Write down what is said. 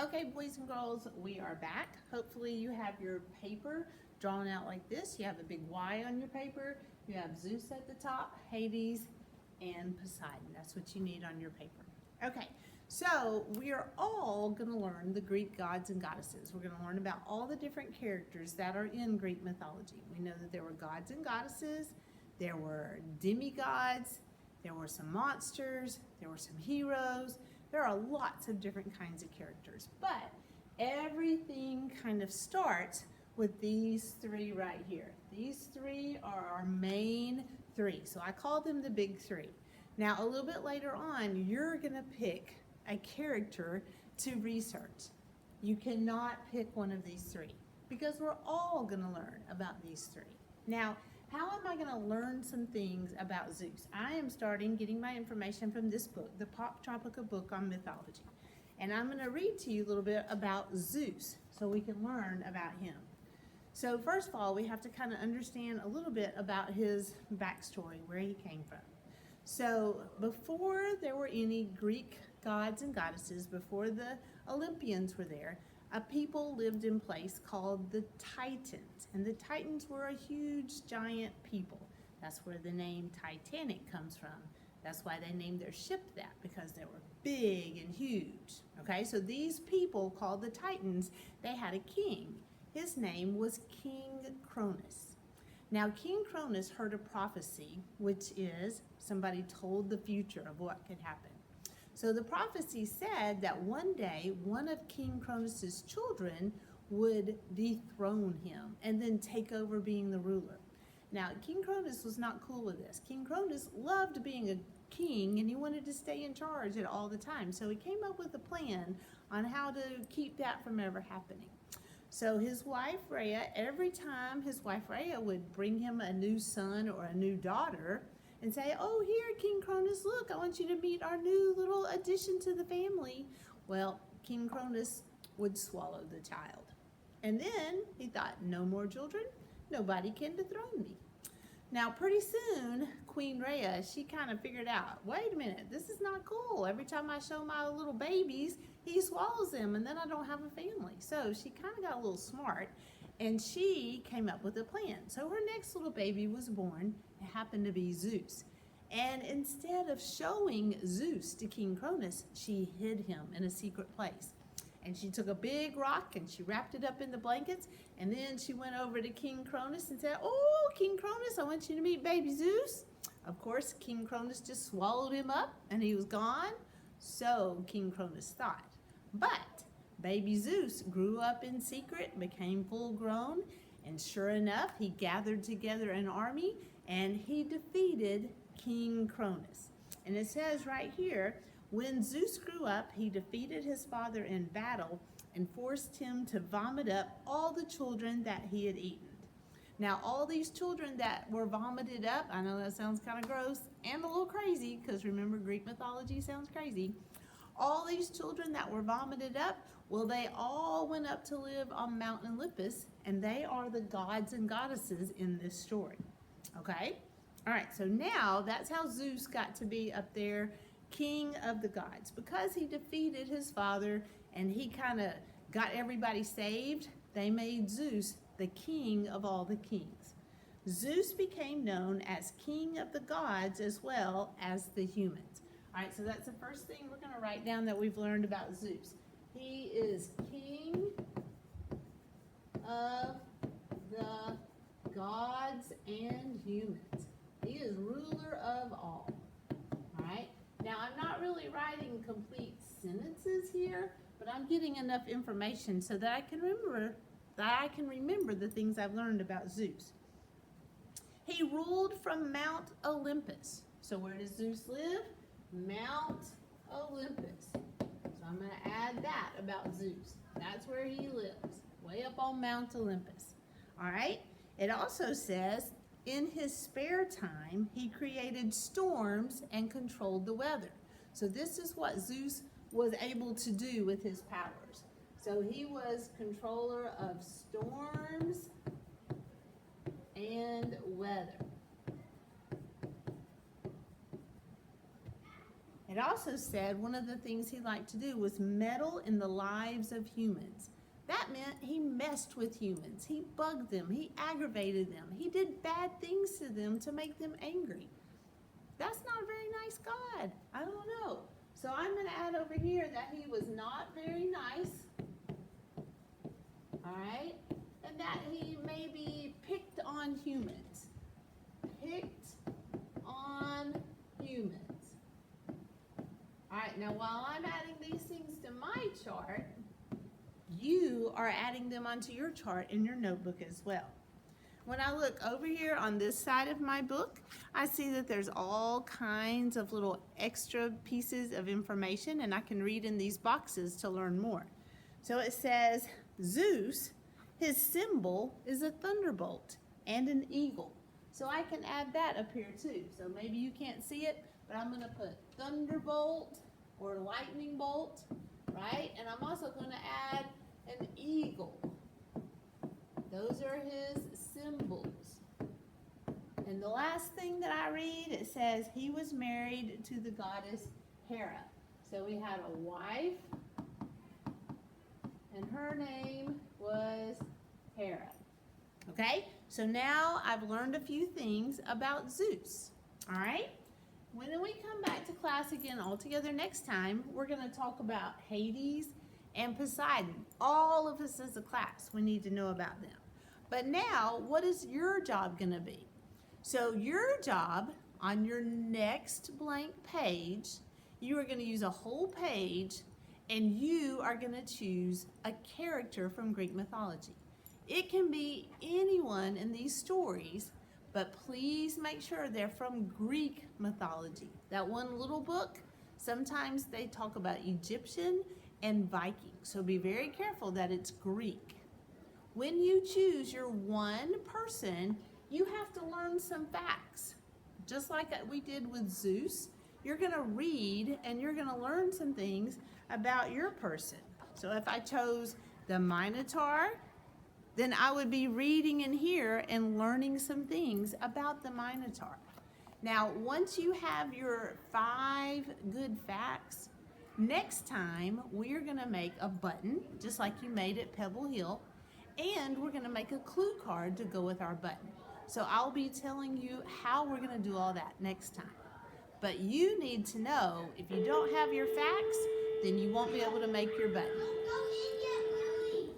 Okay, boys and girls, we are back. Hopefully you have your paper drawn out like this. You have a big Y on your paper. You have Zeus at the top, Hades, and Poseidon. That's what you need on your paper. Okay, so we are all going to learn the Greek gods and goddesses. We're going to learn about all the different characters that are in Greek mythology. We know that there were gods and goddesses, there were demigods, there were some monsters, there were some heroes. There are lots of different kinds of characters, but everything kind of starts with these three right here. These three are our main three, so I call them the big three. Now, a little bit later on, you're going to pick a character to research. You cannot pick one of these three because we're all going to learn about these three. Now, how am I going to learn some things about Zeus? I am getting my information from this book, the Pop Tropica book on mythology. And I'm going to read to you a little bit about Zeus so we can learn about him. So first of all, we have to kind of understand a little bit about his backstory, where he came from. So before there were any Greek gods and goddesses, before the Olympians were there, a people lived in a place called the Titans. And the Titans were a huge, giant people. That's where the name Titanic comes from. That's why they named their ship that, because they were big and huge. Okay, so these people called the Titans, they had a king. His name was King Cronus. Now, King Cronus heard a prophecy, which is somebody told the future of what could happen. So the prophecy said that one day, one of King Cronus's children would dethrone him and then take over being the ruler. Now, King Cronus was not cool with this. King Cronus loved being a king and he wanted to stay in charge at all the time. So he came up with a plan on how to keep that from ever happening. So his wife Rhea, every time his wife Rhea would bring him a new son or a new daughter, and say, oh, here, King Cronus, look, I want you to meet our new little addition to the family. Well, King Cronus would swallow the child. And then he thought, no more children, nobody can dethrone me. Now, pretty soon, Queen Rhea, she kind of figured out, wait a minute, this is not cool. Every time I show my little babies, he swallows them, and then I don't have a family. So she kind of got a little smart, and she came up with a plan. So her next little baby was born. It happened to be Zeus. And instead of showing Zeus to King Cronus, she hid him in a secret place. And she took a big rock and she wrapped it up in the blankets. And then she went over to King Cronus and said, oh, King Cronus, I want you to meet baby Zeus. Of course, King Cronus just swallowed him up and he was gone. So King Cronus thought. But baby Zeus grew up in secret, became full grown, and sure enough, he gathered together an army and he defeated King Cronus. And it says right here, when Zeus grew up, he defeated his father in battle and forced him to vomit up all the children that he had eaten. Now, all these children that were vomited up, I know that sounds kind of gross and a little crazy, because remember, Greek mythology sounds crazy. All these children that were vomited up, well, they all went up to live on Mount Olympus, and they are the gods and goddesses in this story. Okay? All right, so now that's how Zeus got to be up there, king of the gods. Because he defeated his father and he kind of got everybody saved, they made Zeus the king of all the kings. Zeus became known as king of the gods as well as the humans. All right, so that's the first thing we're going to write down that we've learned about Zeus. He is king of the gods and humans. He is ruler of all. All right, now I'm not really writing complete sentences here, but I'm getting enough information so that I can remember the things I've learned about Zeus. He ruled from Mount Olympus. So where does Zeus live? Mount Olympus. So I'm going to add that about Zeus. That's where he lives, way up on Mount Olympus. All right? It also says in his spare time, he created storms and controlled the weather. So this is what Zeus was able to do with his powers. So he was controller of storms and weather. It also said one of the things he liked to do was meddle in the lives of humans. That meant he messed with humans. He bugged them. He aggravated them. He did bad things to them to make them angry. That's not a very nice God. I don't know. So I'm going to add over here that he was not very nice. All right? And that he maybe picked on humans. Picked on humans. All right, now while I'm adding these things to my chart, you are adding them onto your chart in your notebook as well. When I look over here on this side of my book, I see that there's all kinds of little extra pieces of information, and I can read in these boxes to learn more. So it says, Zeus, his symbol is a thunderbolt and an eagle. So I can add that up here too. So maybe you can't see it, but I'm going to put thunderbolt or lightning bolt, right? And I'm also going to add an eagle. Those are his symbols. And the last thing that I read, it says he was married to the goddess Hera. So we had a wife, and her name was Hera. Okay, so now I've learned a few things about Zeus. All right, when we come back to class again all together next time, we're going to talk about Hades and Poseidon. All of us as a class, we need to know about them. But now, what is your job going to be? So your job on your next blank page, you are going to use a whole page, and you are going to choose a character from Greek mythology. It can be anyone in these stories, but please make sure they're from Greek mythology. That one little book, sometimes they talk about Egyptian and Viking, so be very careful that it's Greek. When you choose your one person, you have to learn some facts. Just like we did with Zeus, you're going to read and you're going to learn some things about your person. So if I chose the Minotaur, then I would be reading in here and learning some things about the Minotaur. Now, once you have your 5 good facts, next time we're going to make a button, just like you made at Pebble Hill, and we're going to make a clue card to go with our button. So I'll be telling you how we're going to do all that next time. But you need to know, if you don't have your facts, then you won't be able to make your button.